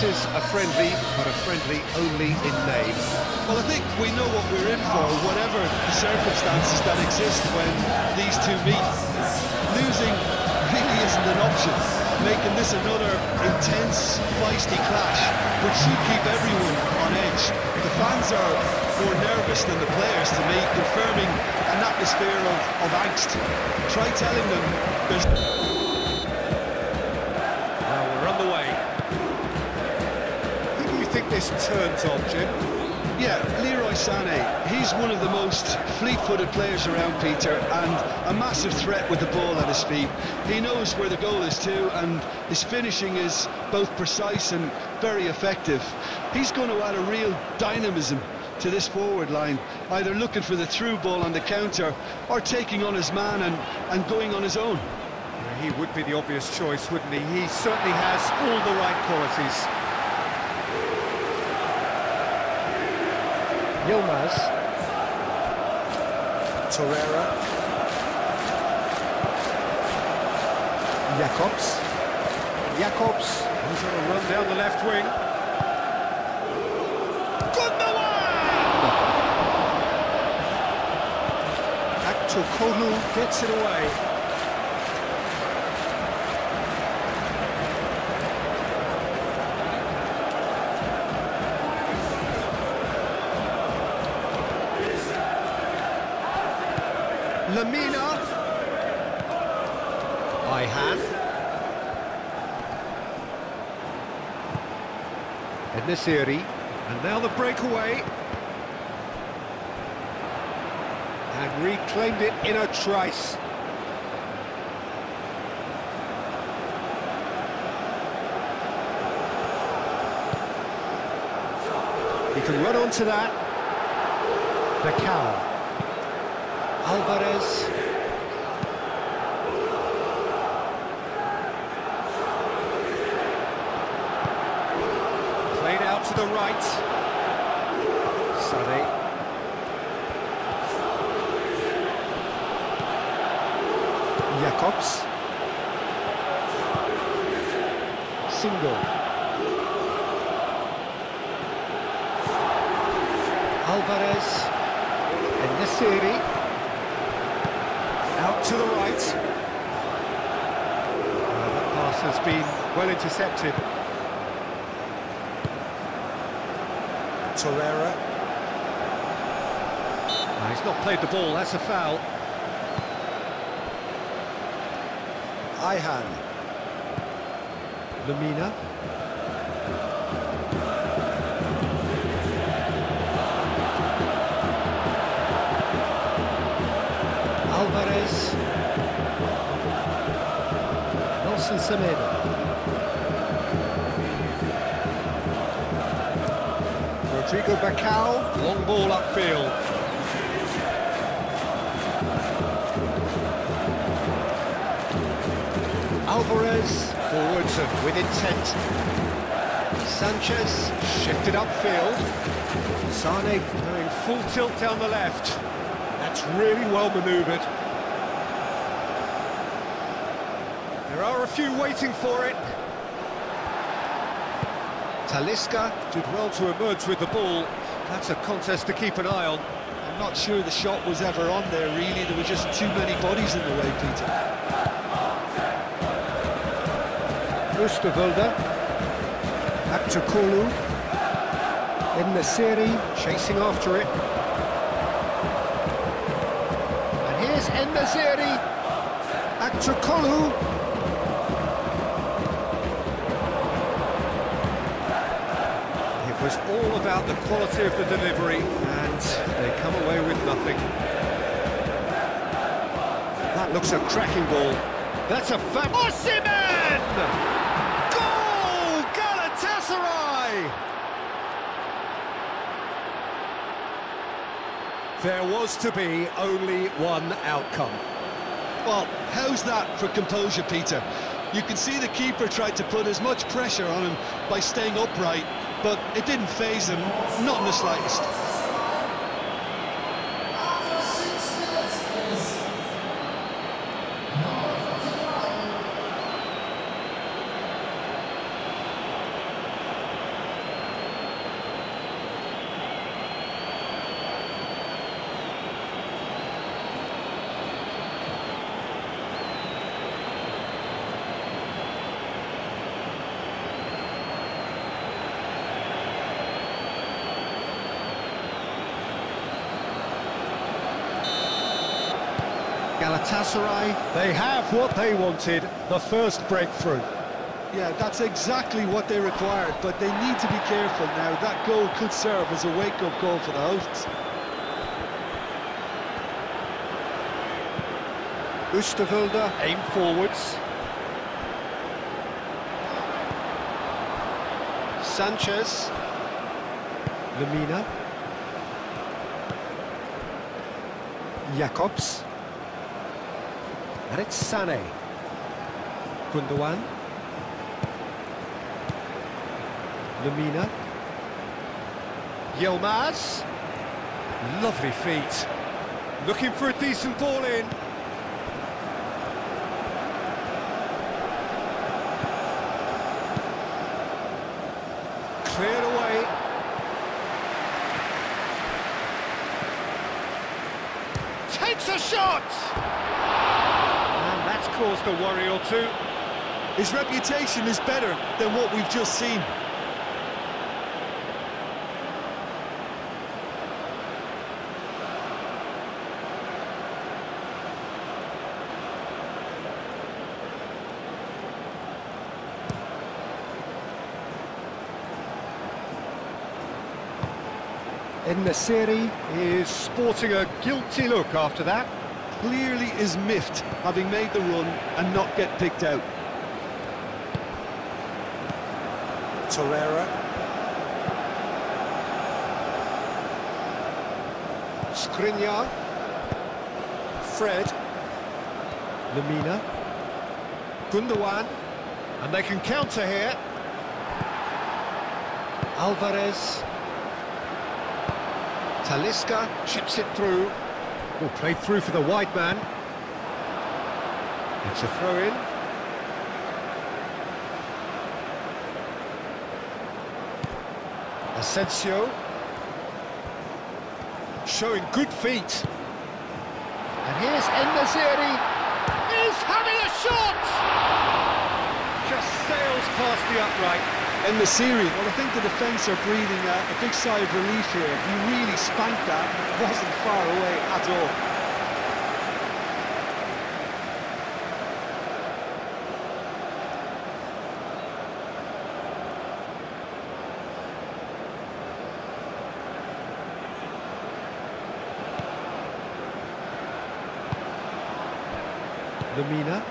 This is a friendly, but a friendly only in name. Well, I think we know what we're in for, whatever the circumstances that exist when these two meet. Losing really isn't an option, making this another intense, feisty clash, which should keep everyone on edge. The fans are more nervous than the players, to me, confirming an atmosphere of angst. Try telling them there's... Well, we're underway. Who do you think this turns on, Jim? Yeah, Leroy Sané. He's one of the most fleet-footed players around, Peter, and a massive threat with the ball at his feet. He knows where the goal is too, and his finishing is both precise and very effective. He's going to add a real dynamism to this forward line, either looking for the through ball on the counter or taking on his man and going on his own. Yeah, he would be the obvious choice, wouldn't he? He certainly has all the right qualities. Yilmaz. Torreira. Jacobs. He's on a run down the left wing. Tokolu Gets it away. Lamina. Ihan. Nesiri. And now the breakaway. And reclaimed it in a trice. He can run onto that. Becao. Alvarez. Played out to the right. Sané. Jacobs. Single. Alvarez. And Nesiri. Out to the right. That pass has been well intercepted. Torreira. He's not played the ball, that's a foul. Ihan. Lamina. Alvarez. Nelson Semedo. Rodrigo Becao. Long ball upfield. Alvarez. Forwards and with intent. Sanchez. Shifted upfield. Sané going full tilt down the left. That's really well manoeuvred. There are a few waiting for it. Talisca did well to emerge with the ball. That's a contest to keep an eye on. I'm not sure the shot was ever on there, really. There were just too many bodies in the way, Peter. Oosterwolde. Back to Kulu. Nesiri chasing after it. And here's Nesiri. Back to Kulu. It was all about the quality of the delivery, and they come away with nothing. That looks a cracking ball. That's a fact. Osimhen! Goal! Galatasaray! There was to be only one outcome. Well, how's that for composure, Peter? You can see the keeper tried to put as much pressure on him by staying upright, but it didn't faze him, not in the slightest. Galatasaray, they have what they wanted, the first breakthrough. Yeah, that's exactly what they required, but they need to be careful now. That goal could serve as a wake-up call for the hosts. Oosterwolde aim forwards. Sanchez. Lemina. Jacobs. And it's Sané. Gundogan. Lemina. Yilmaz. Lovely feet. Looking for a decent ball in. Cleared away. Takes a shot! And that's caused a worry or two. His reputation is better than what we've just seen. En-Nesyri is sporting a guilty look after that. Clearly is miffed, having made the run and not get picked out. Torreira. Skriniar. Fred. Lemina. Gundogan. And they can counter here. Alvarez. Talisca chips it through. Oh, played through for the wide man. It's a throw-in. Asensio. Showing good feet. And here's En-Nesyri. He's having a shot! Just sails past the upright. En-Nesyri, well, I think the defence are breathing a big sigh of relief here. He really spanked that. It wasn't far away at all. Lemina.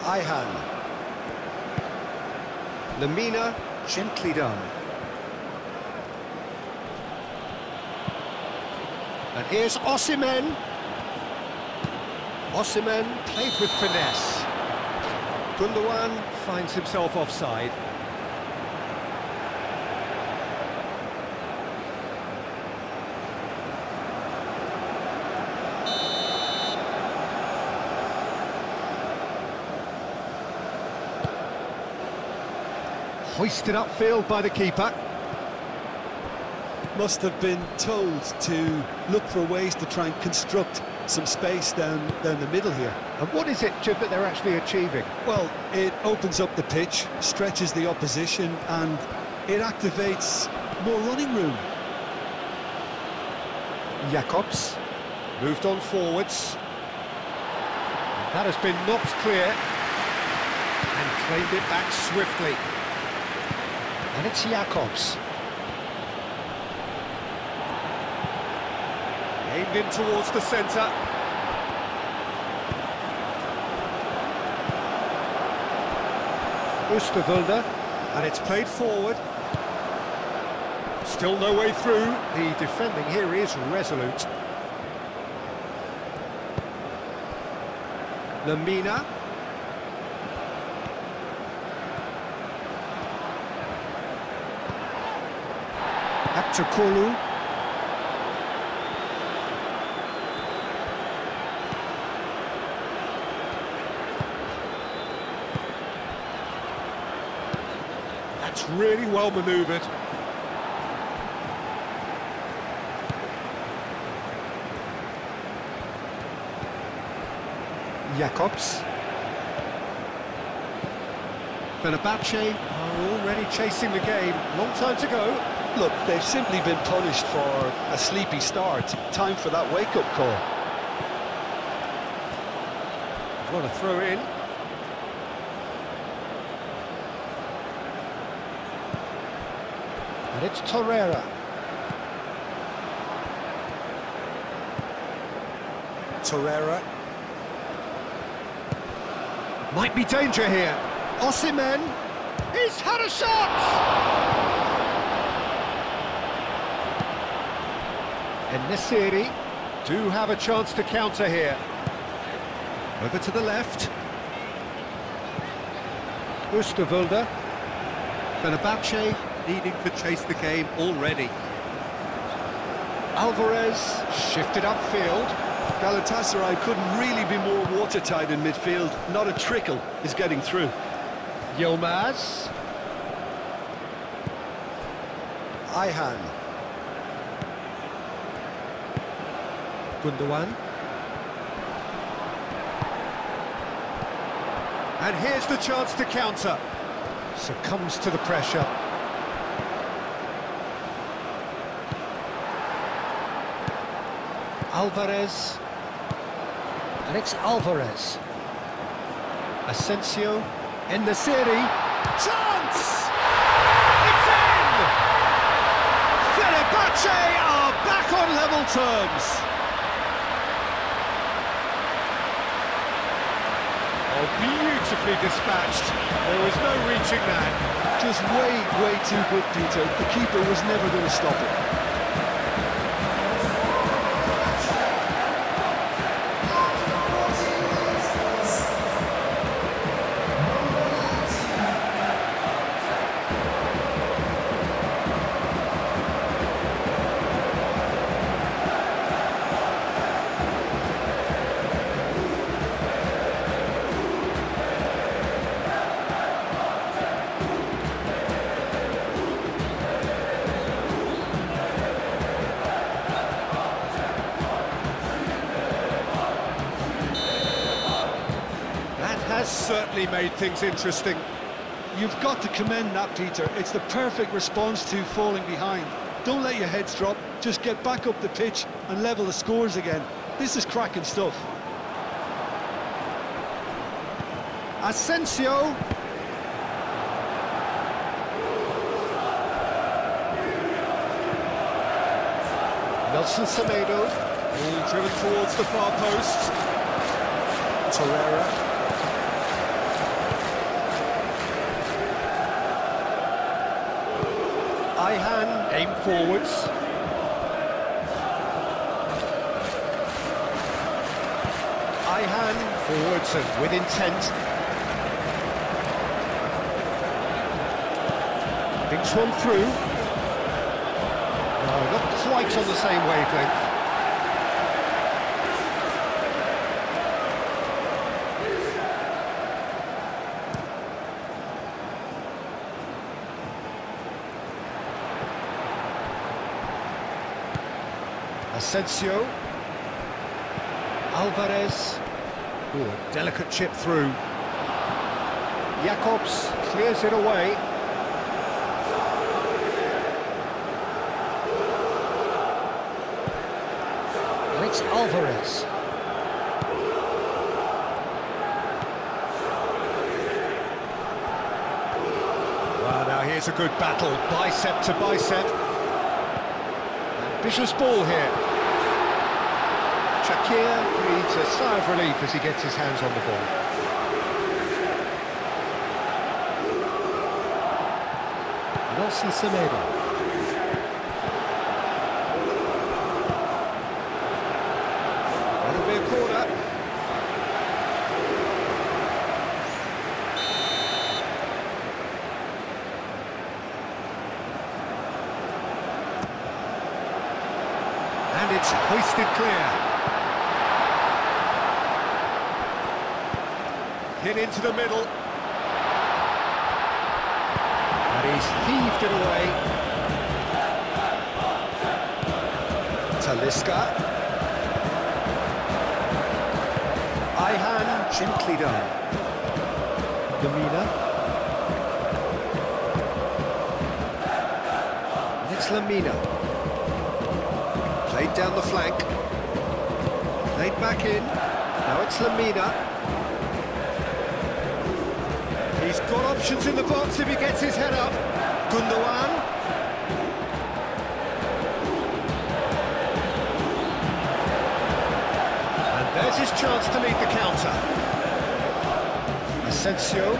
Ayhan. Lemina, gently done. And here's Osimhen. Osimhen played with finesse. Gundogan finds himself offside. Hoisted upfield by the keeper. Must have been told to look for ways to try and construct some space down the middle here. And what is it, Jim, that they're actually achieving? Well, it opens up the pitch, stretches the opposition, and it activates more running room. Jacobs moved on forwards. That has been knocked clear and claimed it back swiftly. And it's Jacobs. Aimed in towards the centre. Oosterwolde, and it's played forward. Still no way through. The defending here is resolute. Lemina. Akçakolu. That's really well manoeuvred. Jacobs. Fenerbahce are already chasing the game. Long time to go. Look, they've simply been punished for a sleepy start. Time for that wake-up call. What a throw in. And it's Torreira. Torreira. Might be danger here. Osimhen. He's had a shot! And Nesiri do have a chance to counter here. Over to the left. Oosterwolde. Fenerbahce needing to chase the game already. Alvarez shifted upfield. Galatasaray couldn't really be more watertight in midfield. Not a trickle is getting through. Yilmaz. Ayhan. Gundogan. And here's the chance to counter. Succumbs to the pressure. Alvarez. And it's Alvarez. Asensio. Nesiri. Chance! It's in! Fenerbahce are back on level terms. Oh, beautifully dispatched. There was no reaching that. Just way too good, Peter. The keeper was never going to stop it. Has certainly made things interesting. You've got to commend that, Peter. It's the perfect response to falling behind. Don't let your heads drop, just get back up the pitch and level the scores again. This is cracking stuff. Asensio. Nelson Semedo. All driven towards the far post. Torreira. Ayhan, aim forwards. Ayhan, forwards and with intent. Thinks one through. No, not quite on the same wavelength. Asensio. Alvarez. Ooh, a delicate chip through. Jacobs clears it away. And it's Alvarez. Well, now here's a good battle, bicep to bicep. Ambitious ball here. Shakir breathes a sigh of relief as he gets his hands on the ball. Nelson Semedo. That'll be a corner. And it's hoisted clear. Hit into the middle. And he's heaved it away. Talisca. Ayhan, gently done. Lamina. And it's it's Lamina. Played down the flank. Played back in. Now it's Lamina. He's got options in the box if he gets his head up. Gundogan. And there's his chance to lead the counter. Asensio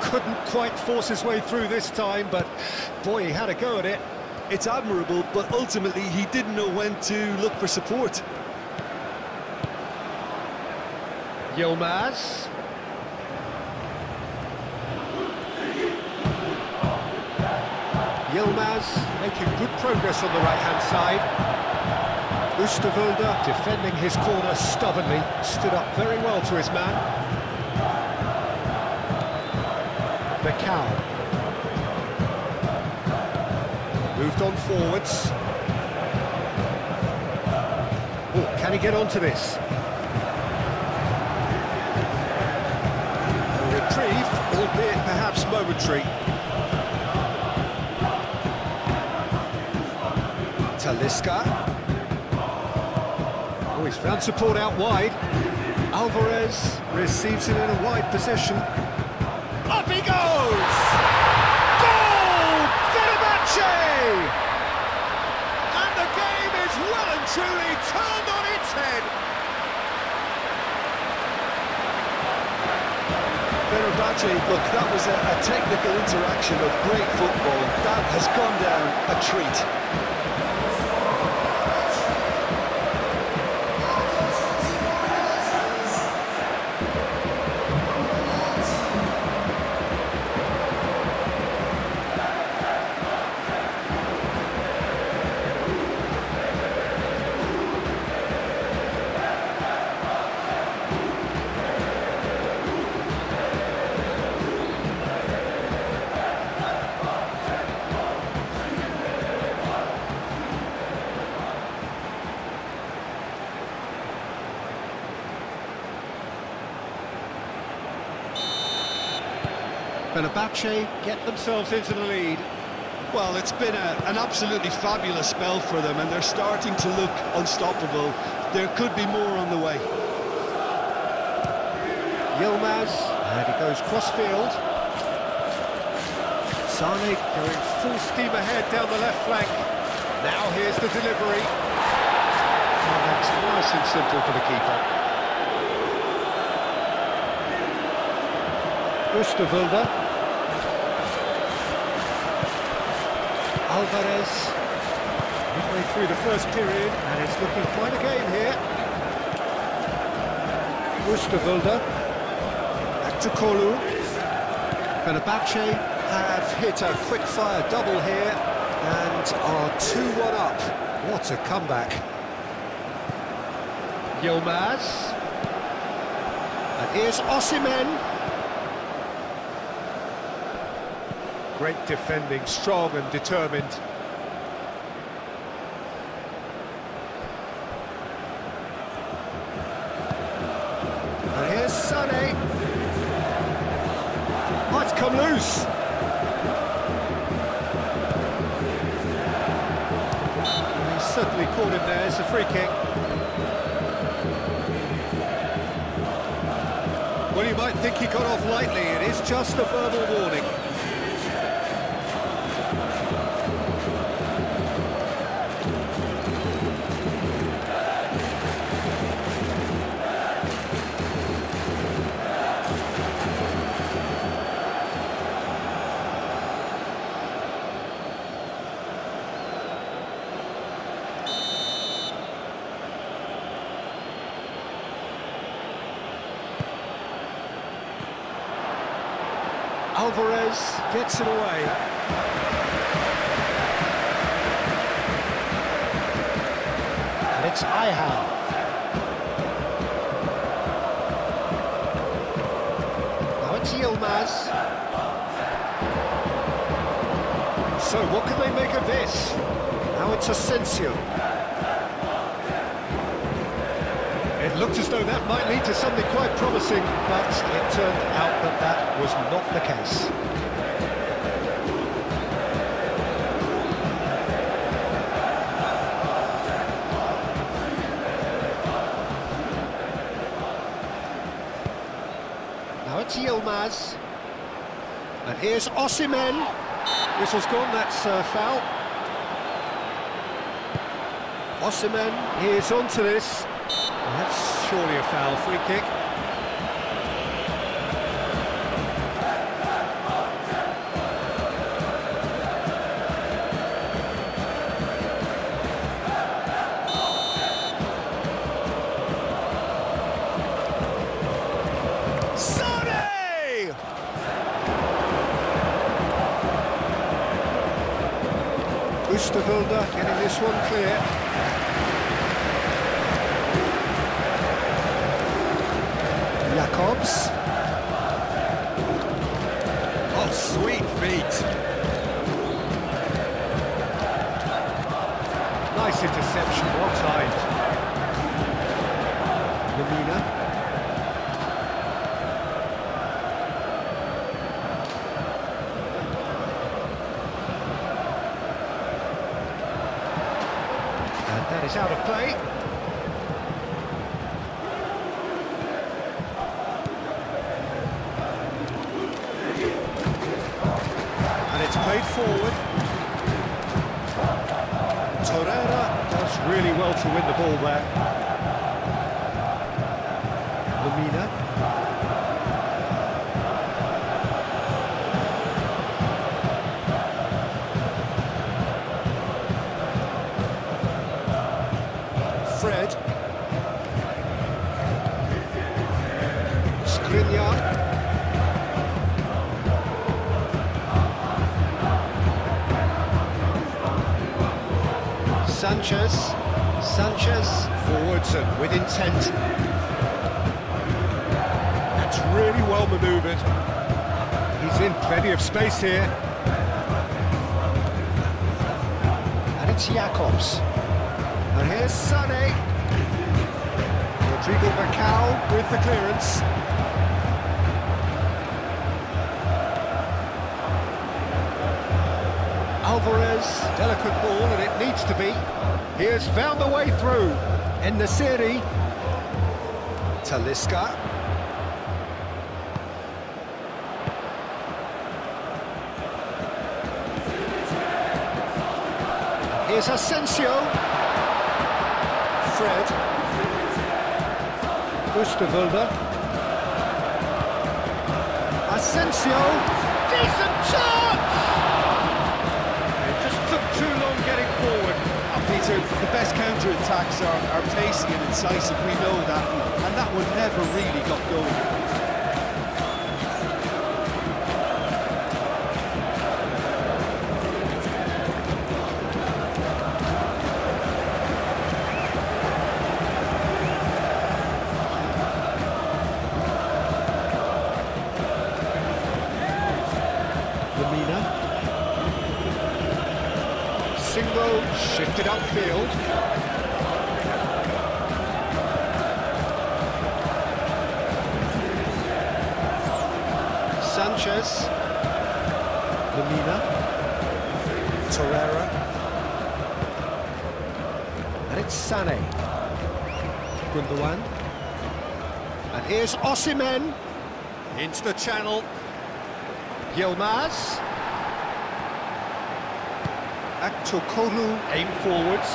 couldn't quite force his way through this time, but boy, he had a go at it. It's admirable, but ultimately he didn't know when to look for support. Yilmaz. Yilmaz making good progress on the right-hand side. Oosterwolde defending his corner stubbornly, stood up very well to his man. Becao. Moved on forwards. Oh, can he get onto this? A reprieve, albeit perhaps momentary. Talisca. Oh, he's found support out wide. Alvarez receives it in a wide possession. Up he goes! Goal! Fenerbahce! And the game is well and truly turned on its head. Fenerbahce, look, that was a technical interaction of great football. That has gone down a treat. Fenerbahce get themselves into the lead. Well, it's been an absolutely fabulous spell for them, and they're starting to look unstoppable. There could be more on the way. Yilmaz, and he goes cross-field. Sane going full steam ahead down the left flank. Now here's the delivery. And that's nice and simple for the keeper. Oosterwolde. Alvarez, midway through the first period, and it's looking quite a game here. Oosterwolde, back to Kolu. Fenerbahce have hit a quick-fire double here, and are 2-1 up. What a comeback. Yilmaz. And here's Osimhen. Great defending, strong and determined. And here's Sane. Might come loose. He's certainly caught him there. It's a free kick. Well, you might think he got off lightly. It is just a verbal warning. Alvarez gets it away. And it's Ihan. Now it's Yilmaz. So what can they make of this? Now it's Asensio. It looked as though that might lead to something quite promising, but it turned out that that was not the case. Now it's Yilmaz. And here's Osimhen. Whistle's gone, that's foul. Osimhen, here's onto this. That's surely a foul, free kick. Oosterwolde getting this one clear. Jacobs. Oh, sweet feet. Nice interception, well timed. Lemina. That is out of play. And it's played forward. Torreira does really well to win the ball there. Lemina. Fred. Skriniar. Sanchez forwards and with intent. That's really well manoeuvred. He's in plenty of space here. And it's Jacobs. And here's Sané. Rodrigo Macau with the clearance. Alvarez, delicate ball, and it needs to be. He has found the way through. En-Nesyri. Talisca. Here's Asensio. Fred. Oosterwolde. Asensio. Decent chance! It just took too long getting forward. Peter, the best counter-attacks are pacey and incisive, we know that, and that one never really got going. Single, shifted upfield. Sanchez. Lemina. Torreira. And it's Sané. Gundogan. And here's Osimhen. Into the channel. Yilmaz. Aktokolu, aim forwards.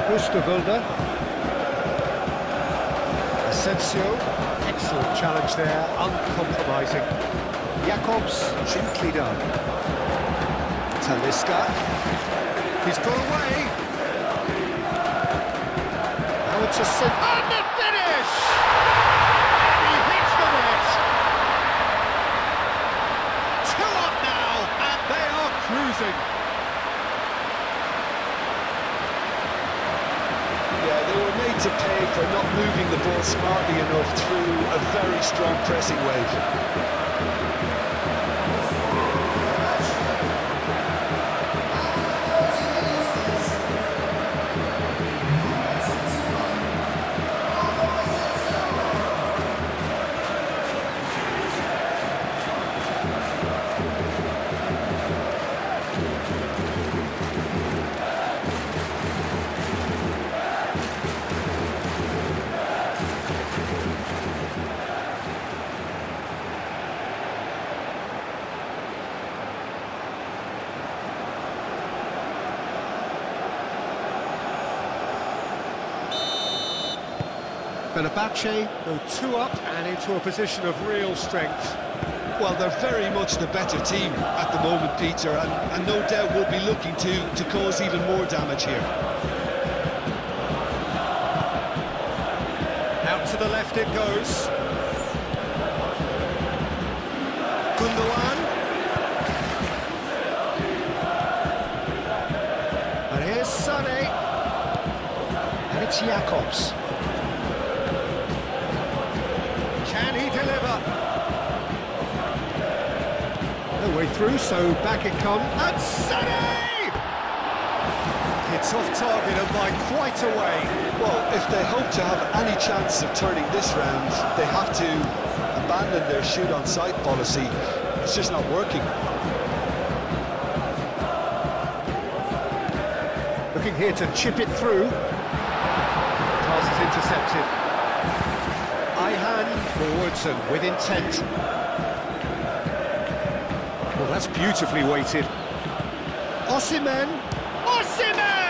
Oosterwolde. Asensio, excellent challenge there, uncompromising. Jacobs, gently done. Talisca, he's got away. Now it's a and the finish! He hits the net. 2 up now, and they are cruising. Yeah, they were made to pay for not moving the ball smartly enough through a very strong pressing wave. Fenerbahce go 2 up and into a position of real strength. Well, they're very much the better team at the moment, Peter, and no doubt will be looking to cause even more damage here. Out to the left it goes. Gundogan. And here's Sané. And it's Jakobs. Can he deliver? No way through, so back it comes. And Sané! It's off target and by quite a way. Well, if they hope to have any chance of turning this round, they have to abandon their shoot-on-sight policy. It's just not working. Looking here to chip it through. Pass is intercepted. Ihan forwards and with intent. Well, that's beautifully weighted. Osimhen! Osimhen!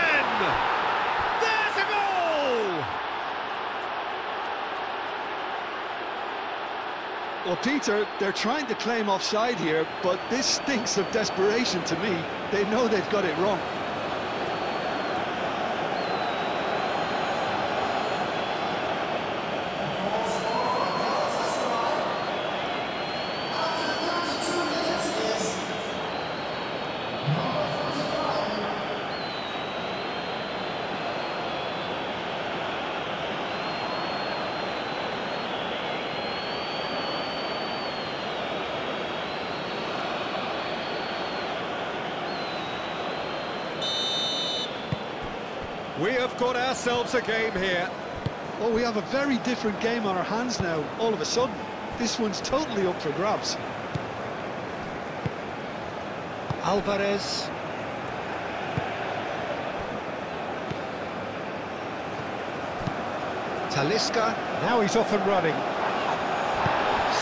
There's a goal! Well, Peter, they're trying to claim offside here, but this stinks of desperation to me. They know they've got it wrong. We have got ourselves a game here. Well, we have a very different game on our hands now, all of a sudden. This one's totally up for grabs. Alvarez. Talisca. Now he's off and running.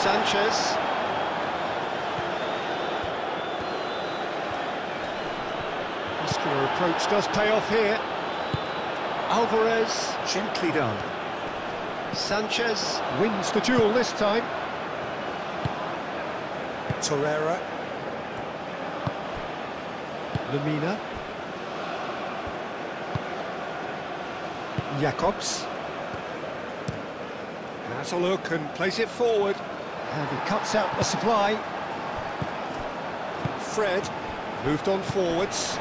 Sanchez. Muscular approach does pay off here. Alvarez, gently done. Sanchez wins the duel this time. Torreira. Lemina. Jakobs. Has a look and plays it forward. And he cuts out the supply. Fred moved on forwards.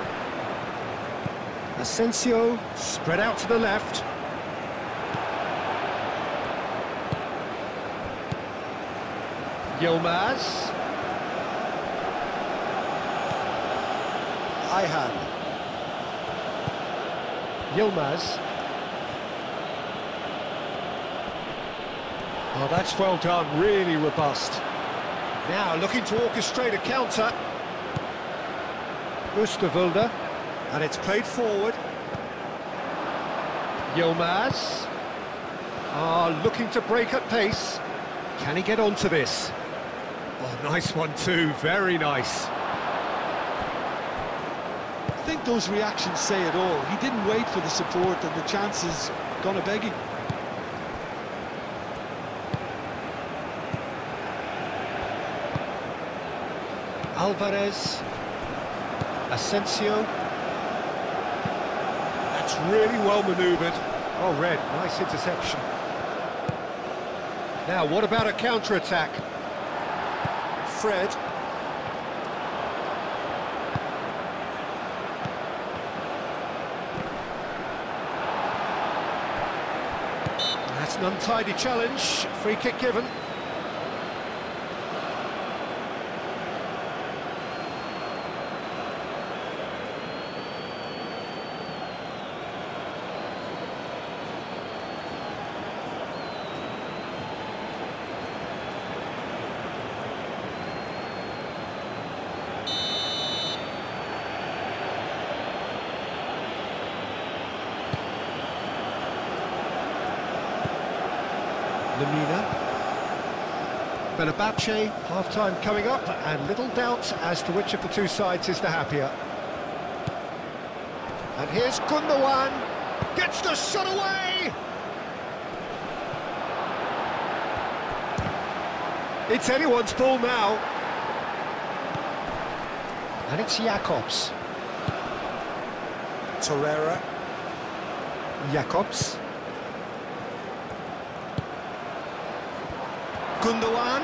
Asensio spread out to the left. Yilmaz. Ihan. Yilmaz. Oh, that's well done, really robust. Now looking to orchestrate a counter. Oosterwolde. And it's played forward. Yilmaz. Looking to break at pace. Can he get onto this? Oh, nice one too, very nice. I think those reactions say it all. He didn't wait for the support and the chances gone a-begging. Alvarez. Asensio. That's really well manoeuvred. Oh, Red, nice interception. Now, what about a counter-attack? Fred. That's an untidy challenge. Free kick given. Lemina. Fenerbahce, half-time coming up, and little doubt as to which of the two sides is the happier. And here's Gundogan, gets the shot away! It's anyone's ball now. And it's Jacobs. Torreira. Jacobs. Gundogan.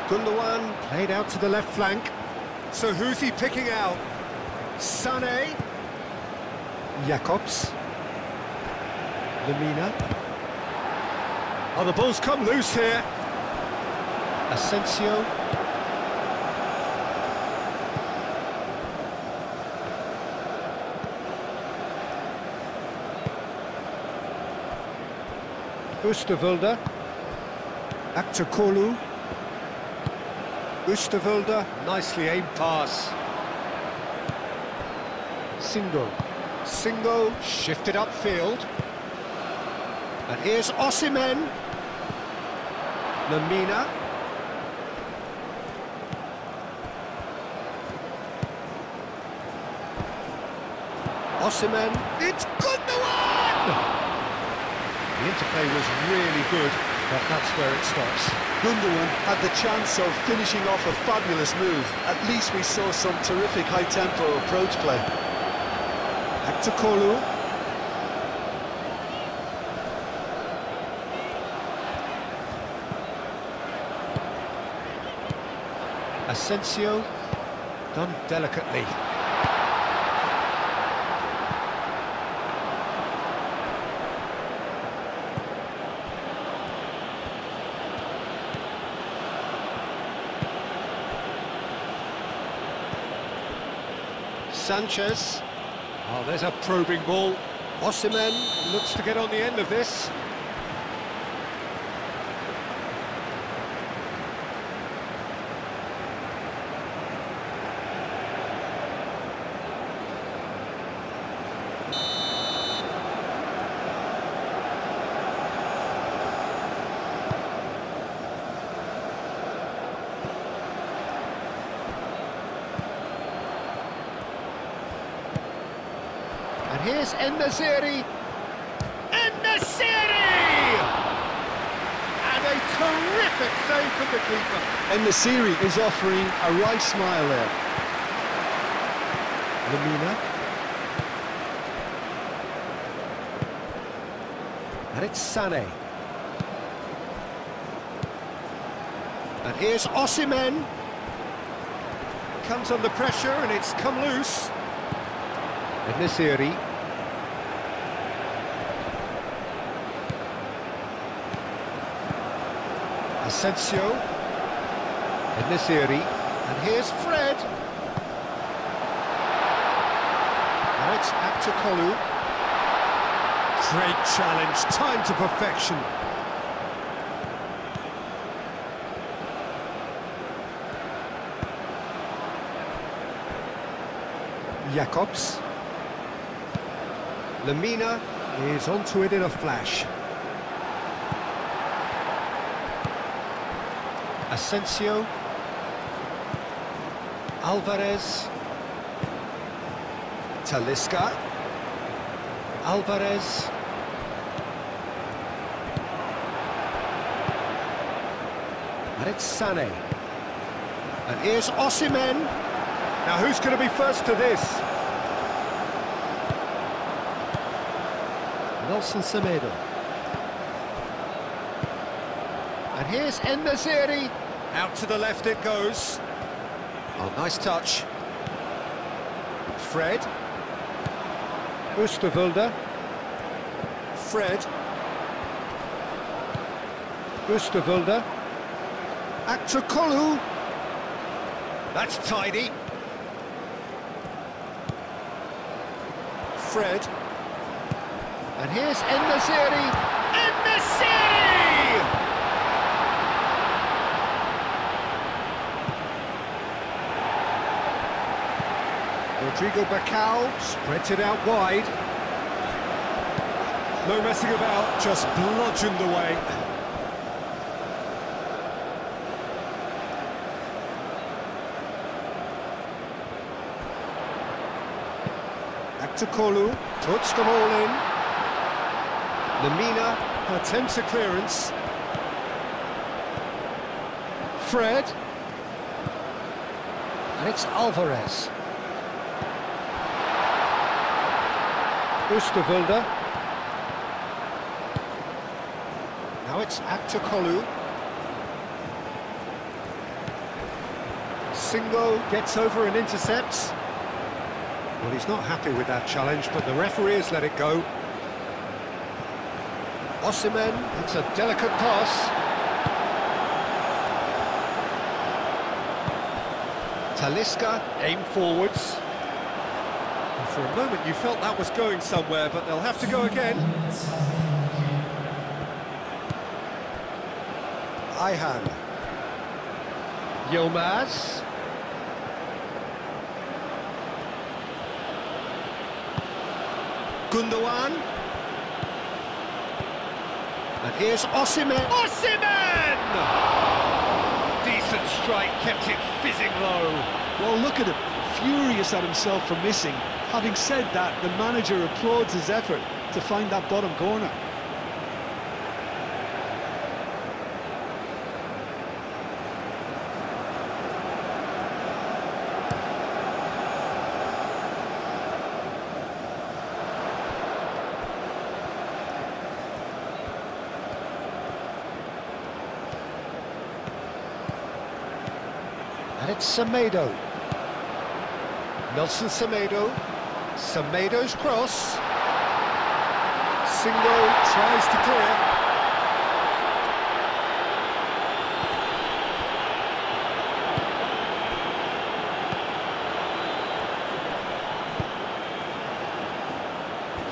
Gundogan played out to the left flank. So who's he picking out? Sané. Jacobs. Lemina. Oh, the ball's come loose here. Asensio. Oosterwolde. Back to Kolu. Oosterwolde, nicely aimed pass. Singo shifted upfield. And here's Osimhen. Lemina. Osimhen. It's Gundogan! The interplay was really good, but that's where it stops. Gundogan had the chance of finishing off a fabulous move. At least we saw some terrific high-tempo approach play. Back to Kolu. Asensio, done delicately. Sanchez. Oh, there's a probing ball. Osimhen looks to get on the end of this. And here's En-Nesyri. En-Nesyri! And a terrific save from the keeper. En-Nesyri is offering a right smile there. Lemina. And it's Sané. And here's Osimhen. Comes under pressure and it's come loose. En-Nesyri. Asensio. En-Nesyri. And here's Fred. Now it's back to Kolu. Great challenge, time to perfection. Jacobs. Lemina is onto it in a flash. Asensio. Alvarez. Talisca. Alvarez. And it's Sané. And here's Osimhen. Now who's going to be first to this? Nelson Semedo. And here's En-Nesyri. Out to the left it goes. Oh, nice touch. Fred. Oosterwolde. Fred. Oosterwolde. Back to Kolu. That's tidy. Fred. And here's En-Nesyri. En-Nesyri! Rodrigo Bacau spreads it out wide. No messing about, just bludgeoned away. Back to Kolu, puts them all in. Lemina attempts a clearance. Fred. And it's Alvarez. Oosterwolde. Now it's Aktakolu. Singo gets over and intercepts. Well, he's not happy with that challenge, but the referee has let it go. Osimhen, it's a delicate pass. Talisca, aim forwards. And for a moment you felt that was going somewhere, but they'll have to go again. Ihan. Yilmaz. Gundogan. And here's Osimhen. Osimhen! Decent strike, kept it fizzing low. Well, look at him, furious at himself for missing. Having said that, the manager applauds his effort to find that bottom corner. And it's Semedo. Nelson Semedo. Semedo's cross. Singo tries to clear.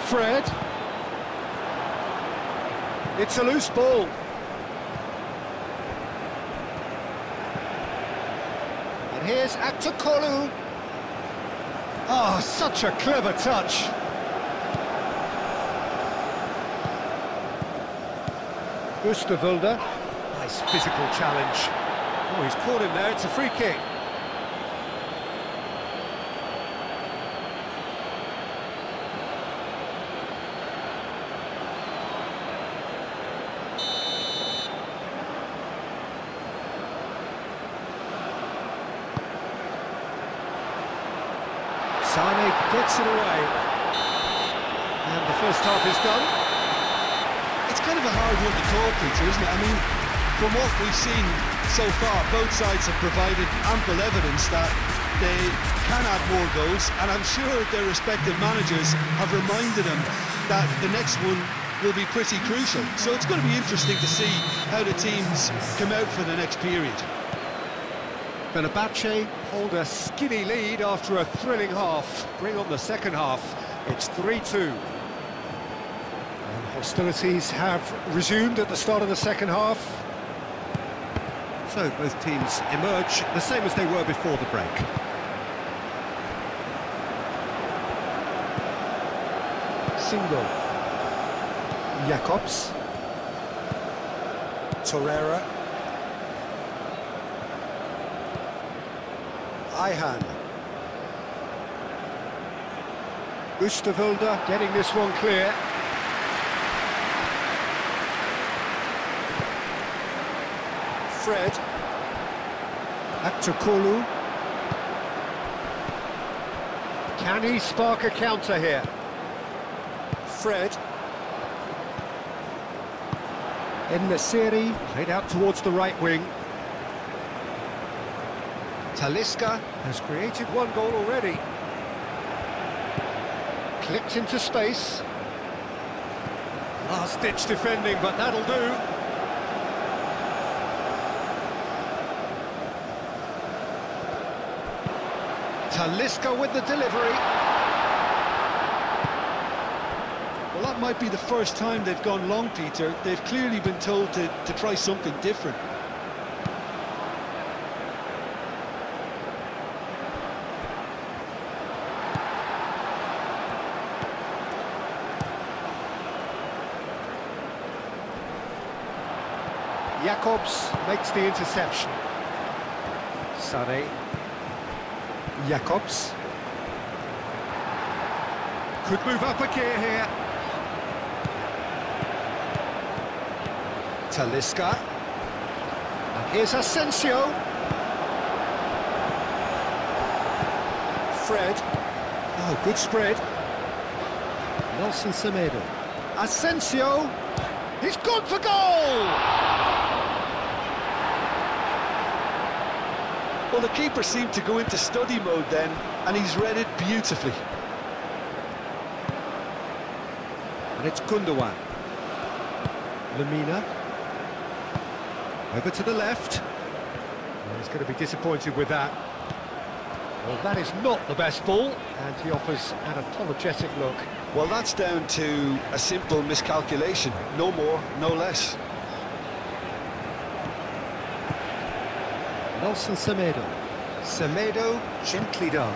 Fred. It's a loose ball. And here's Aktakolu. Oh, such a clever touch. Oosterwolde. Nice physical challenge. Oh, he's caught him there, it's a free kick. Sane gets it away. And the first half is done. It's kind of a hard one to call, Peter, isn't it? I mean, from what we've seen so far, both sides have provided ample evidence that they can add more goals, and I'm sure their respective managers have reminded them that the next one will be pretty crucial. So it's going to be interesting to see how the teams come out for the next period. Fenerbahce hold a skinny lead after a thrilling half. Bring on the second half. It's 3-2. And hostilities have resumed at the start of the second half. So both teams emerge the same as they were before the break. Singo. Jacobs. Torreira. Ihan. Oosterwolde getting this one clear. Fred. Aktakolu. Can he spark a counter here? Fred. En-Nesyri played out towards the right wing. Talisca has created one goal already. Clipped into space. Last-ditch defending, but that'll do. Talisca with the delivery. Well, that might be the first time they've gone long, Peter. They've clearly been told to try something different. Jacobs makes the interception. Sane. Jacobs. Could move up a gear here. Talisca. And Here's Asensio. Fred. Oh, good spread. Nelson Semedo. Asensio. He's gone for goal! Well, the keeper seemed to go into study mode then, and he's read it beautifully. And it's Gundogan. Lemina. Over to the left. Well, he's going to be disappointed with that. Well, that is not the best ball, and he offers an apologetic look. Well, that's down to a simple miscalculation. No more, no less. Nelson Semedo. Semedo, gently done.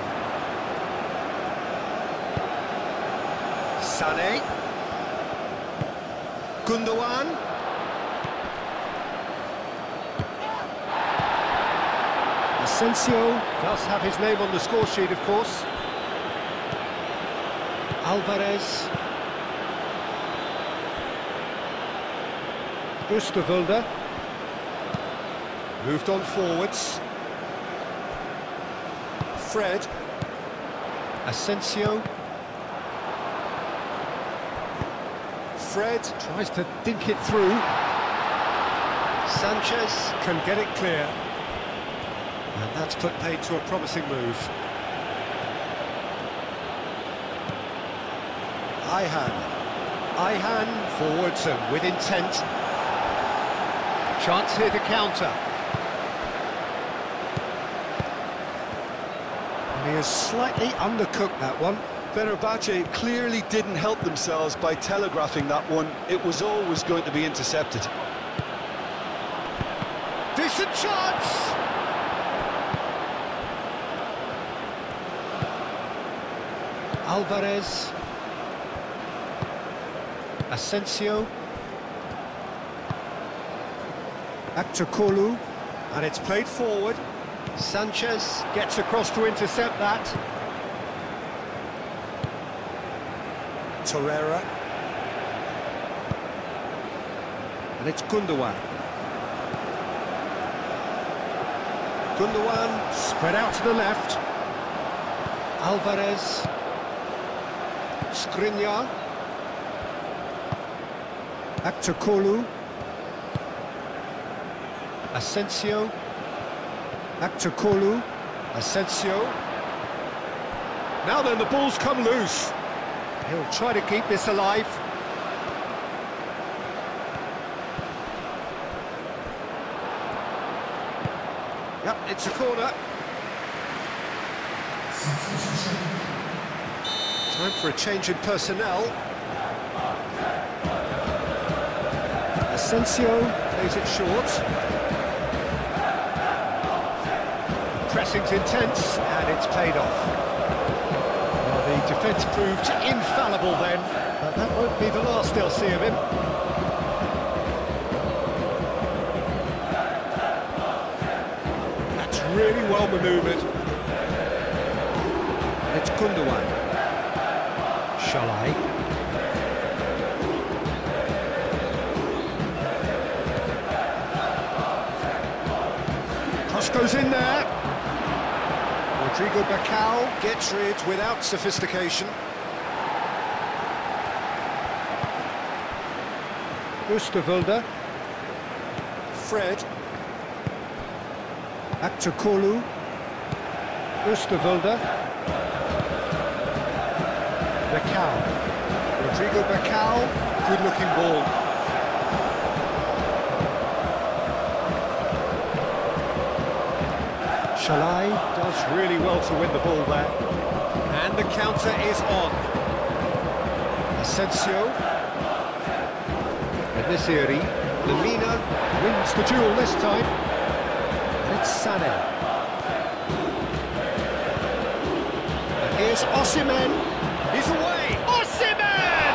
Sané. Gundogan. Asensio does have his name on the score sheet, of course. Alvarez. Oosterwolde. Moved on forwards. Fred. Asensio. Fred tries to dink it through. Sanchez can get it clear. And that's put paid to a promising move. Ihan forwards and with intent. Chance here to counter. And he has slightly undercooked that one. Fenerbahce clearly didn't help themselves by telegraphing that one. It was always going to be intercepted. Decent chance! Alvarez. Asensio. Aktakolu. And it's played forward. Sanchez gets across to intercept that. Torreira. And it's Gundogan. Gundogan spread out to the left. Alvarez. Skriniar. Aktakolu. Asensio. Aktakolu. Asensio. Now then, the ball's come loose. He'll try to keep this alive. Yep, it's a corner. Time for a change in personnel. Asensio plays it short. Pressing's intense, and it's paid off. Well, the defence proved infallible then, but that won't be the last they'll see of him. That's really well manoeuvred. And it's Gundogan. Shalai. Cross goes in there. Rodrigo Bacau gets rid without sophistication. Oosterwolde. Fred. Aktakolu. Oosterwolde. Bacau. Rodrigo Bacau, good-looking ball. Shalai does really well to win the ball there. And the counter is on. Asensio. Enisiri. Lemina wins the duel this time. It's Sané. And here's Osimhen. He's away. Osimhen!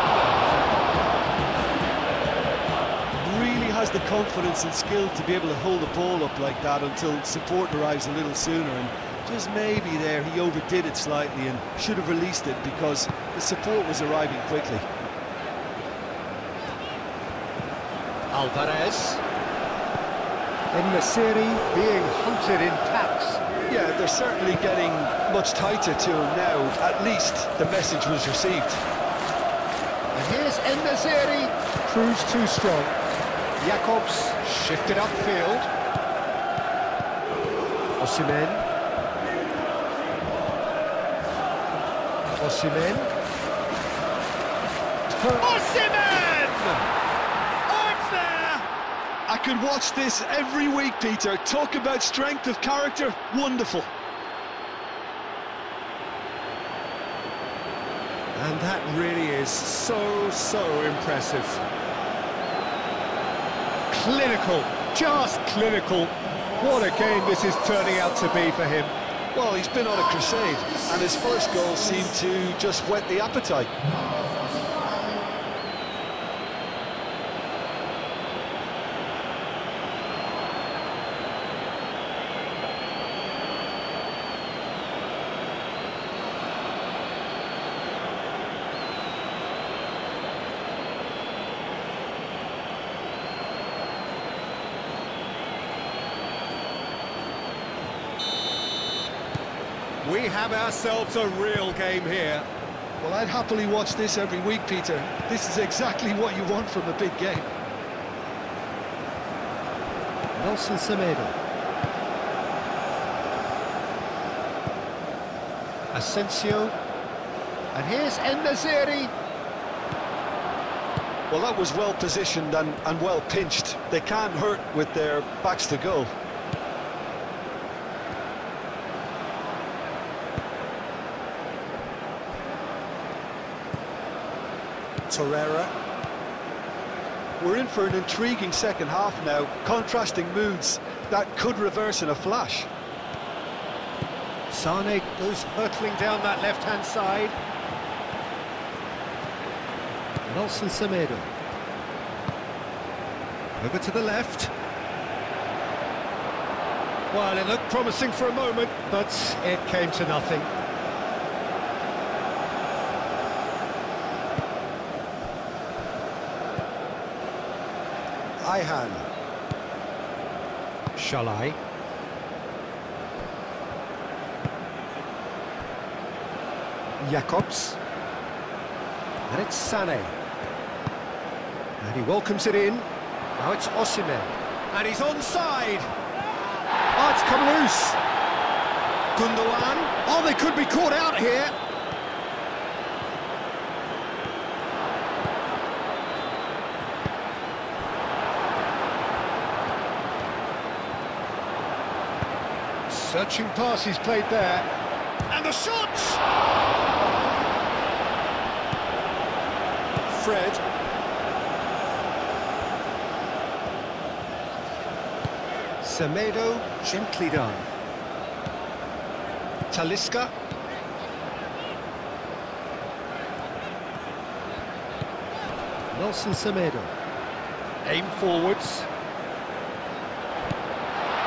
Really has the confidence and skill to be able to hold the ball up like that until support arrives a little sooner, and just maybe there he overdid it slightly and should have released it because the support was arriving quickly. Alvarez. En-Nesyri being hunted in packs. Yeah, they're certainly getting much tighter to him now. At least the message was received. And here's En-Nesyri. Proves too strong. Jakobs shifted upfield. Osimhen. Osimhen. Osimhen! Oh, it's there! I could watch this every week, Peter. Talk about strength of character. Wonderful. And that really is so impressive. Clinical, just clinical. What a game this is turning out to be for him. Well, he's been on a crusade, and his first goal seemed to just whet the appetite. We have ourselves a real game here. Well, I'd happily watch this every week, Peter. This is exactly what you want from a big game. Nelson Semedo. Asensio. And here's En-Nesyri. Well, that was well positioned and well pinched. They can't hurt with their backs to goal. Torreira. We're in for an intriguing second half now, contrasting moods that could reverse in a flash. Sane goes hurtling down that left-hand side. Nelson Semedo. Over to the left. Well, it looked promising for a moment, but it came to nothing. Ayhan. Shalai. Jakobs. And it's Sane. And he welcomes it in. Now it's Osimhen. And he's onside. Oh, it's come loose. Gundogan. Oh, they could be caught out here. Searching pass he's played there. And the shot! Fred. Semedo, gently done. Talisca. Nelson Semedo. Aim forwards.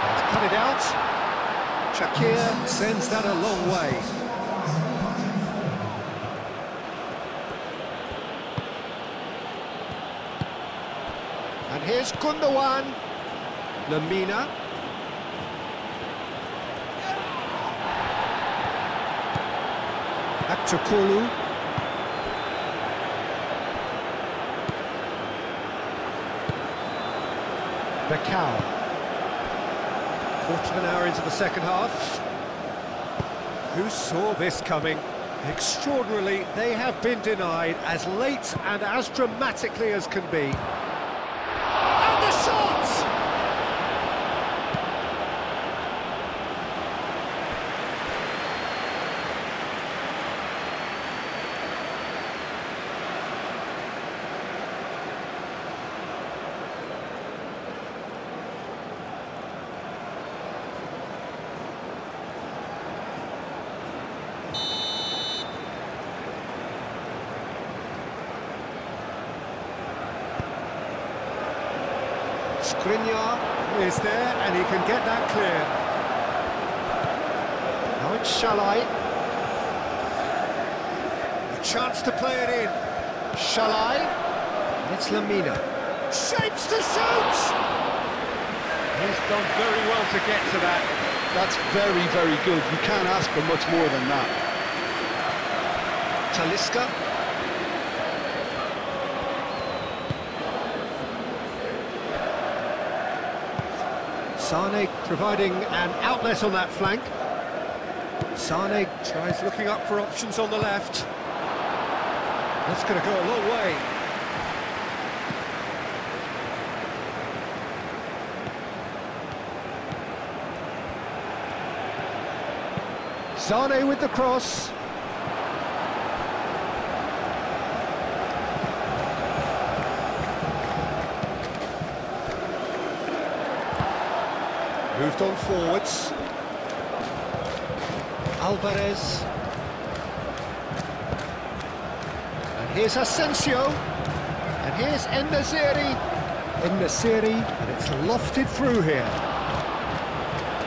And cut it out. Shakir sends that a long way. And here's Gundogan. Lamina. Back to Kulu. Becao. Quarter of an hour into the second half. Who saw this coming? Extraordinarily, they have been denied as late and as dramatically as can be. And the shot! Skriniar is there, and he can get that clear. Now it's Shalai. A chance to play it in. Shalai. It's Lamina. Shapes to shoot! He's done very well to get to that. That's very, very good. You can't ask for much more than that. Talisca. Sane providing an outlet on that flank. Sane tries looking up for options on the left. That's going to go a long way. Sane with the cross. Moved on forwards. Alvarez. And here's Asensio. And here's En-Nesyri. En-Nesyri, and it's lofted through here.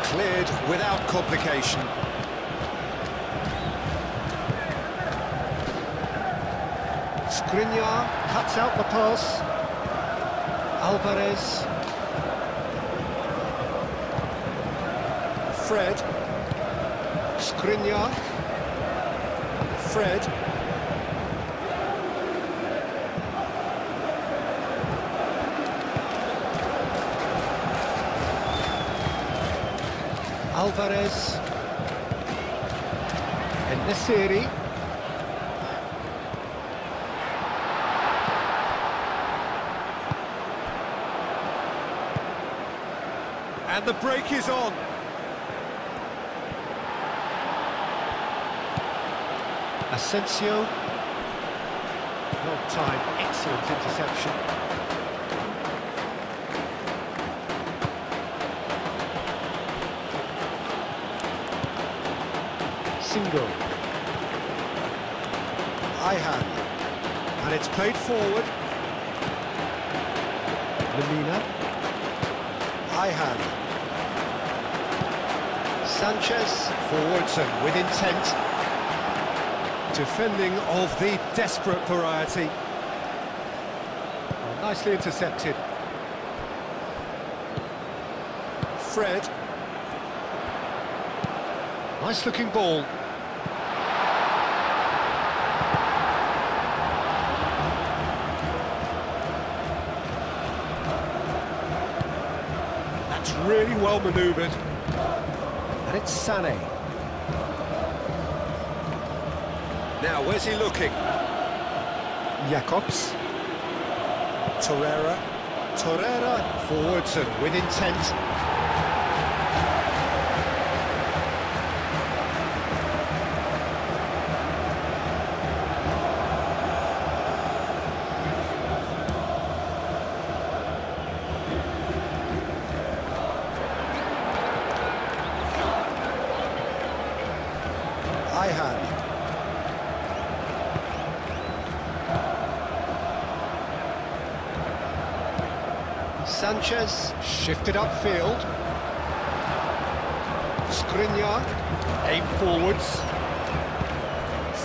Cleared without complication. Skriniar cuts out the pass. Alvarez. Fred. Skriniar. Fred. Alvarez. En-Nesyri. And the break is on. Asensio. Well timed, excellent interception. Single. Ihan. And it's played forward. Lemina. Ihan. Sanchez. Forwards and with intent. Defending of the desperate variety. Well, nicely intercepted. Fred. Nice looking ball. That's really well manoeuvred. And it's Sané. Now, where's he looking? Jacobs. Torreira. Torreira forwards and with intent. Ihan. Sanchez shifted upfield. Skriniar, aim forwards.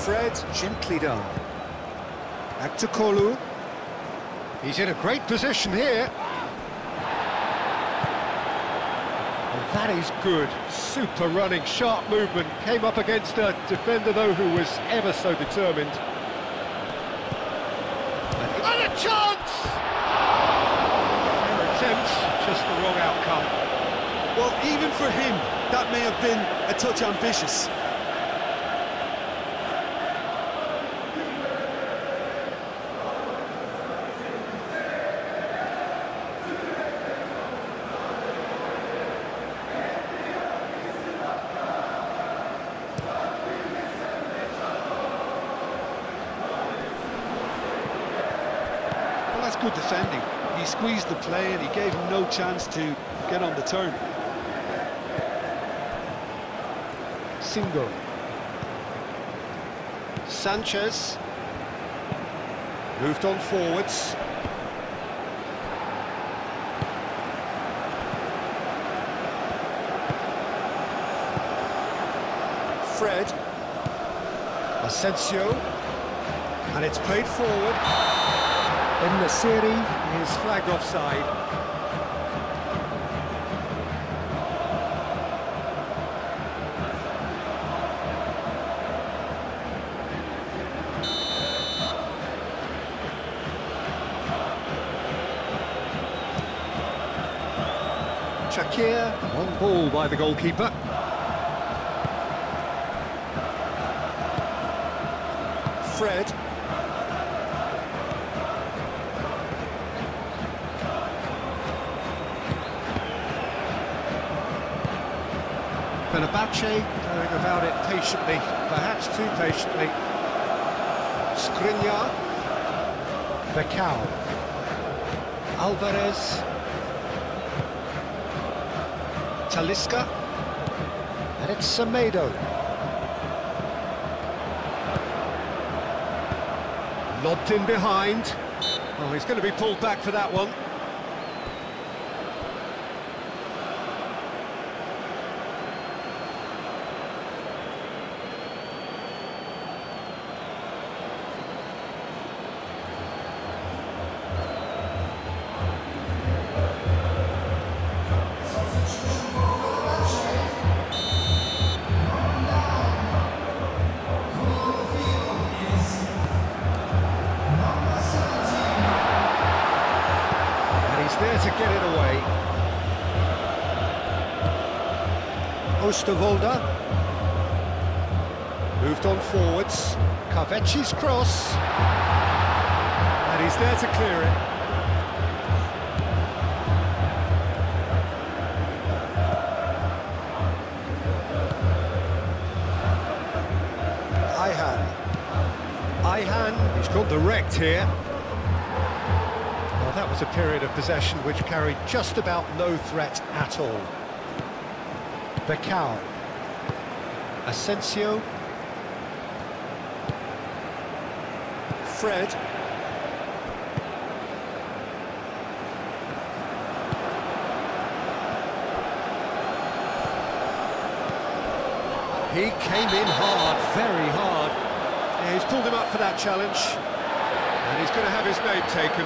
Fred, gently done. Back to Kolu. He's in a great position here. And that is good. Super running, sharp movement. Came up against a defender, though, who was ever so determined. And a chance! Just the wrong outcome. Well, even for him, that may have been a touch ambitious. Well, that's good defending. He squeezed the play and he gave him no chance to get on the turn. Single. Sanchez. Moved on forwards. Fred. Asensio. And it's played forward. En-Nesyri is flagged offside. Shakir, on ball by the goalkeeper. Fred. Fenerbahce going about it patiently, perhaps too patiently. Skriniar. Becao. Alvarez. Talisca. And it's Semedo. Lobbed in behind. Oh, he's going to be pulled back for that one. There to get it away. Oosterwolde moved on forwards. Kaveci's cross, and he's there to clear it. Ayhan, he's got the wrecked here. Well, that was a period of possession which carried just about no threat at all. Becao. Asensio. Fred. He came in hard, very hard. Yeah, he's pulled him up for that challenge. And he's going to have his name taken.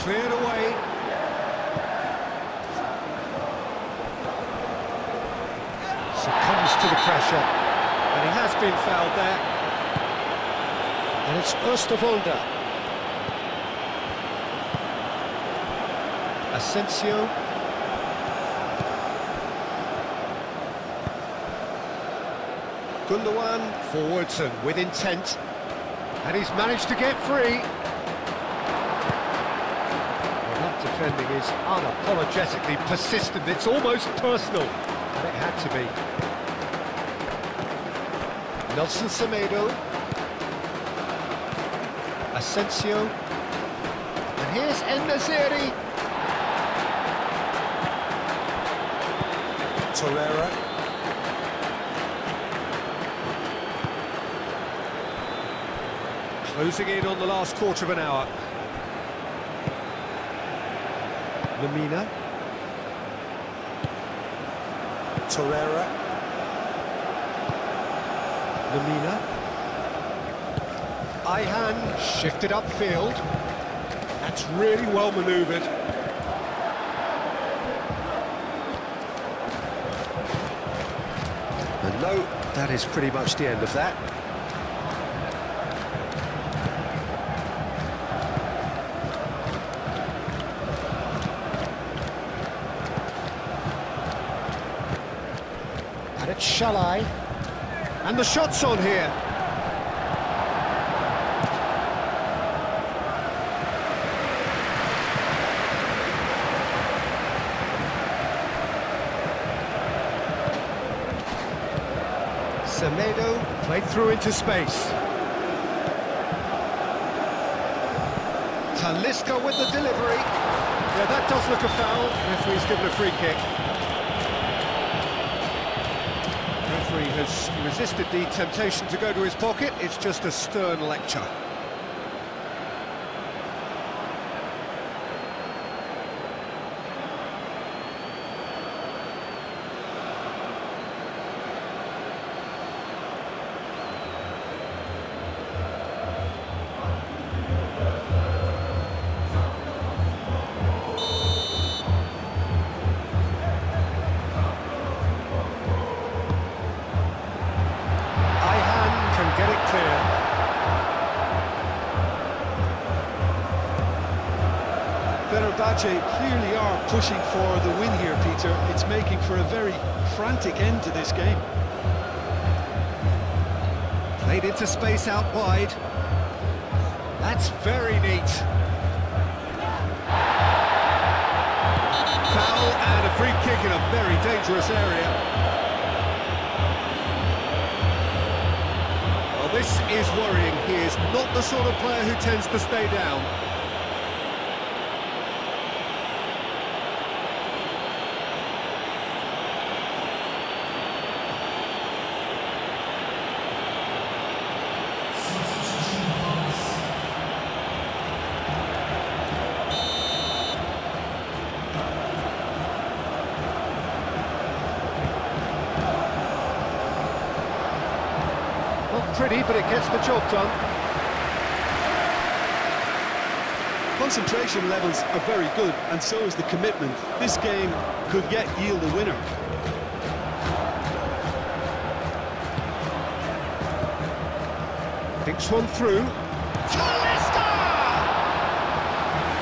Cleared away. Succumbs to the pressure, and he has been fouled there. And it's Oosterwolde. Asensio. Gundogan forwards and with intent, and he's managed to get free. Defending is unapologetically persistent. It's almost personal, and it had to be. Nelson Semedo. Asensio. And here's El-Naziri. Torreira. Closing in on the last quarter of an hour. Lamina. Torreira. Lamina. Ayhan shifted upfield. That's really well manoeuvred. And no, that is pretty much the end of that. And it's Shalai, and the shot's on here. Semedo played through into space. Talisca with the delivery. Yeah, that does look a foul. Referee's given a free kick. Has resisted the temptation to go to his pocket. It's just a stern lecture. Fenerbahce clearly are pushing for the win here, Peter. It's making for a very frantic end to this game. Played into space out wide. That's very neat. Foul and a free kick in a very dangerous area. Well, this is worrying. He is not the sort of player who tends to stay down. Not pretty, but it gets the job done. Concentration levels are very good, and so is the commitment. This game could yet yield a winner. Thinks one through. Talisca!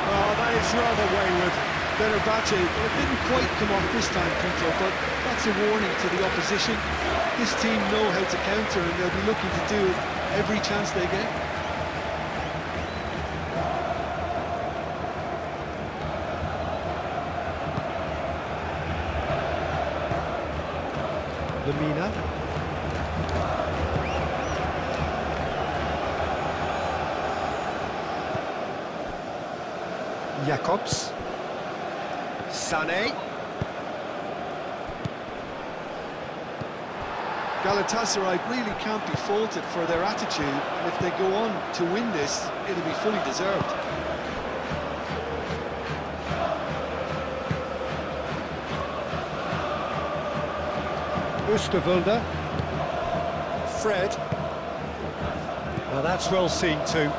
Oh, that is rather wayward. Fenerbahce, well, it didn't quite come off this time, Peter, but that's a warning to the opposition. This team know how to counter, and they'll be looking to do it every chance they get. Lamina. Jacobs. Sané. Galatasaray really can't be faulted for their attitude, and if they go on to win this, it'll be fully deserved. Oosterwolde. Fred. Well, that's well seen too.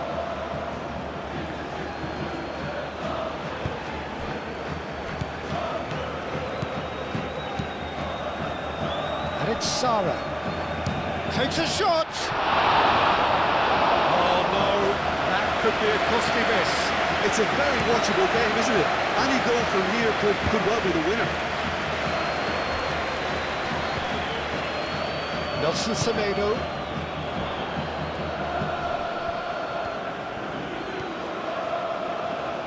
And it's Sara. Takes a shot! Oh no, that could be a costly miss. It's a very watchable game, isn't it? Any goal from here could well be the winner. Nelson Semedo.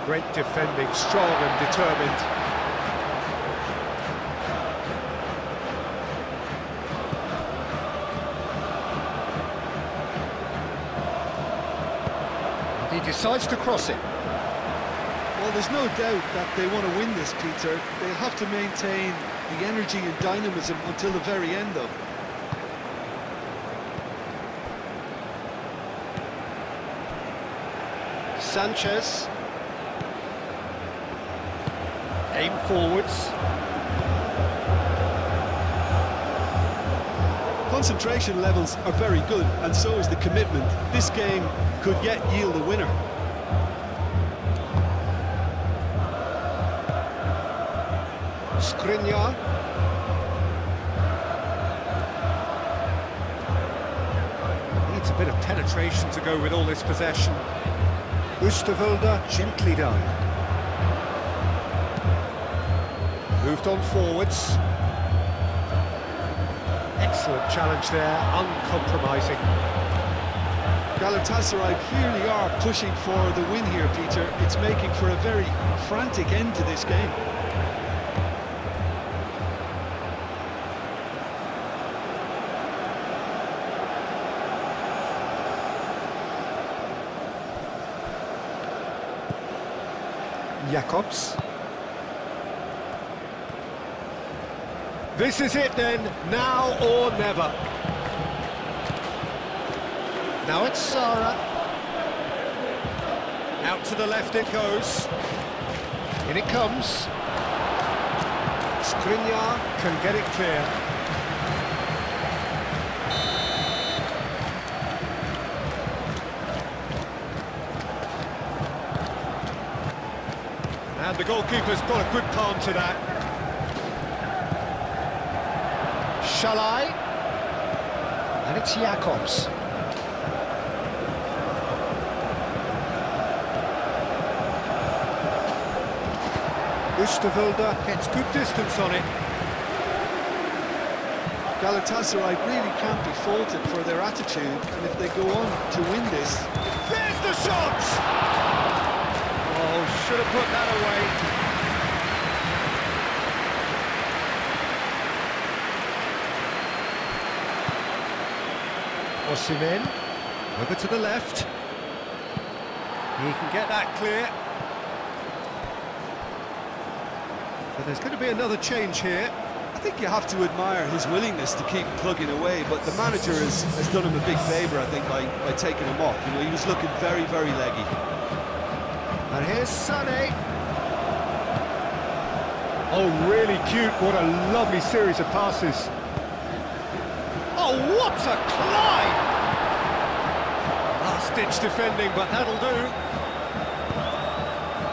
Great defending, strong and determined. He decides to cross it. Well, there's no doubt that they want to win this, Peter. They'll have to maintain the energy and dynamism until the very end, though. Sanchez. Aim forwards. Concentration levels are very good, and so is the commitment. This game could yet yield a winner. Skriniar. Needs a bit of penetration to go with all this possession. Oosterwolde, gently done. Moved on forwards. Excellent challenge there, uncompromising. Galatasaray clearly are pushing for the win here, Peter. It's making for a very frantic end to this game. Jacobs. This is it then, now or never. Now it's Sara. Out to the left it goes. In it comes. Skriniar can get it clear. And the goalkeeper's got a good palm to that. Shalai. And it's Jacobs. Oosterwolde gets good distance on it. Galatasaray really can't be faulted for their attitude, and if they go on to win this... There's the shot! Oh, should have put that away. Osimhen, over to the left. He can get that clear. So there's going to be another change here. I think you have to admire his willingness to keep plugging away, but the manager has done him a big favour, I think, by taking him off. You know, he was looking very, very leggy. And here's Sané. Oh, really cute. What a lovely series of passes. Oh, what a climb! Last-ditch defending, but that'll do.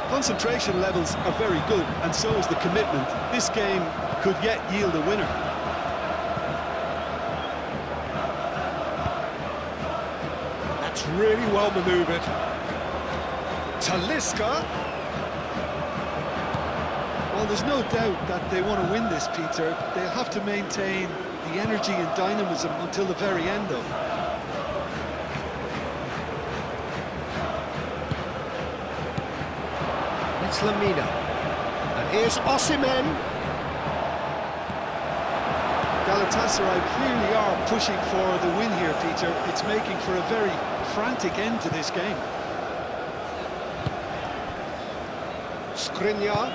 Concentration levels are very good, and so is the commitment. This game could yet yield a winner. That's really well manoeuvred. Talisca. Well, there's no doubt that they want to win this, Peter. They'll have to maintain the energy and dynamism until the very end, though. It's Lamina. And here's Osimhen. Galatasaray clearly are pushing for the win here, Peter. It's making for a very frantic end to this game. Skriniar.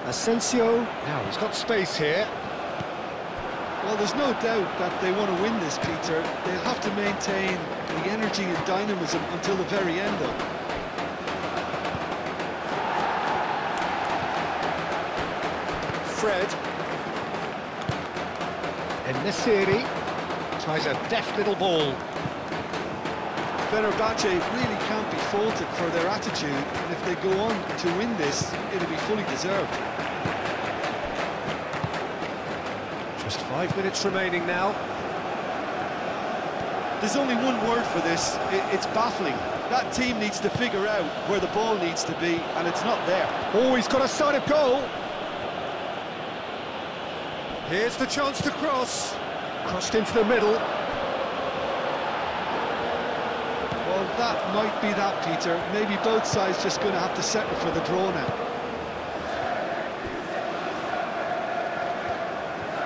Asensio. Now he's got space here. Well, there's no doubt that they want to win this, Peter. They'll have to maintain the energy and dynamism until the very end, though. Fred. En-Nesyri tries a deft little ball. Fenerbahce really can't be faulted for their attitude, and if they go on to win this, it'll be fully deserved. Just 5 minutes remaining now. There's only one word for this, it's baffling. That team needs to figure out where the ball needs to be, and it's not there. Oh, he's got a sight of goal. Here's the chance to cross. Crossed into the middle. Well, that might be that, Peter. Maybe both sides just going to have to settle for the draw now.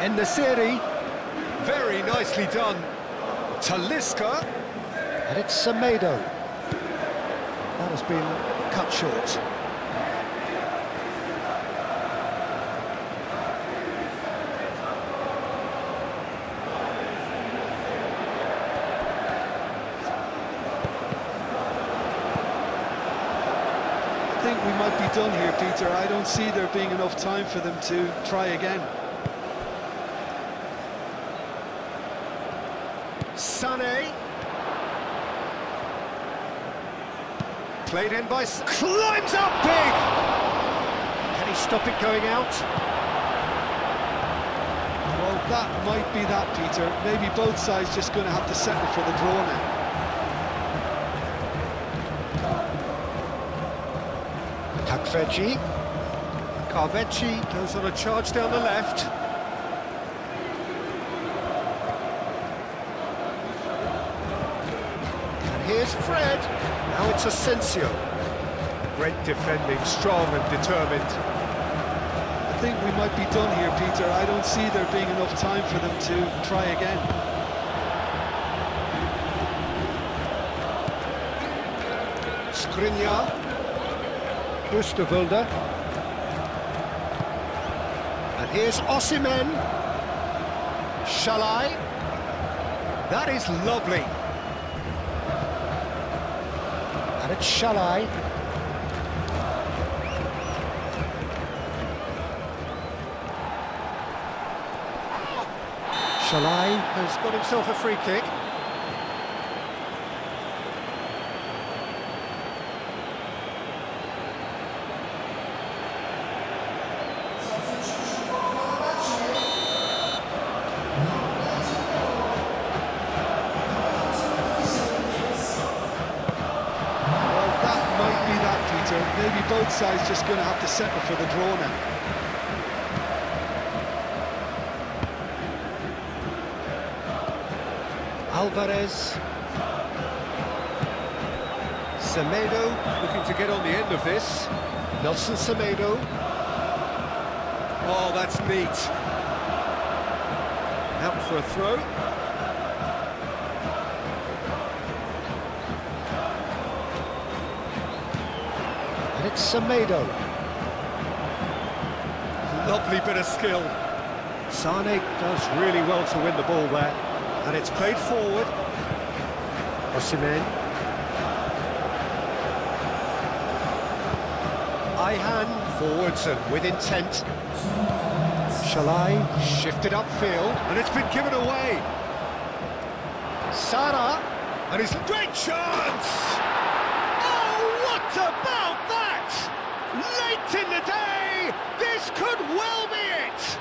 En-Nesyri. Very nicely done. Talisca. And it's Semedo. That has been cut short. I think we might be done here, Peter. I don't see there being enough time for them to try again. Sané. Played in by... Climbs up big! Can he stop it going out? Well, that might be that, Peter. Maybe both sides just going to have to settle for the draw now. Takveci. Carveci goes on a charge down the left. And here's Fred. Now it's Asensio. Great defending, strong and determined. I think we might be done here, Peter. I don't see there being enough time for them to try again. Skriniar. Oosterwolde. And here's Osimhen. Shalai. That is lovely. And it's Shalai. Shalai has got himself a free kick. both sides just going to have to settle for the draw now. Alvarez. Semedo looking to get on the end of this. Nelson Semedo. Oh, that's neat. Out for a throw. And it's Semedo. Lovely bit of skill. Sane does really well to win the ball there. And it's played forward. Osimhen. Ihan forwards and with intent. Shalai shifted upfield, and it's been given away. Sara, and his great chance! Oh, what about that? Late in the day, this could well be it!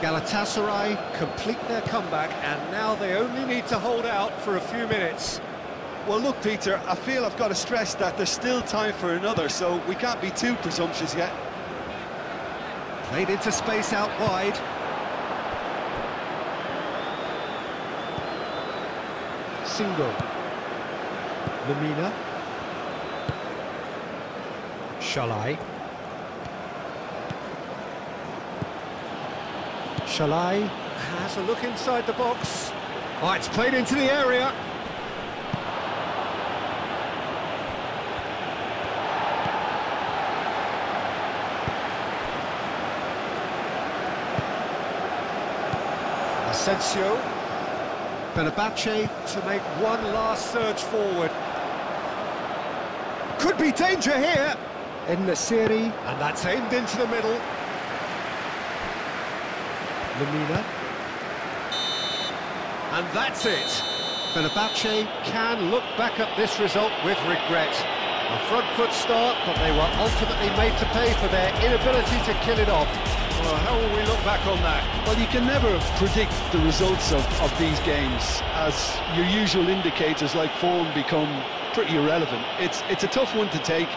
Galatasaray complete their comeback, and now they only need to hold out for a few minutes. Well, look, Peter, I feel I've got to stress that there's still time for another, so we can't be too presumptuous yet. Played into space out wide. Single. Lamina. Shalai. Shalai has a look inside the box. Oh, it's played into the area. Asensio. Fenerbahce to make one last surge forward. Could be danger here. In the series, and that's aimed into the middle. Lamina. And that's it. Fenerbahce can look back at this result with regret. A front foot start, but they were ultimately made to pay for their inability to kill it off. Well, how will we look back on that? Well, you can never predict the results of these games, as your usual indicators like form become pretty irrelevant. It's a tough one to take.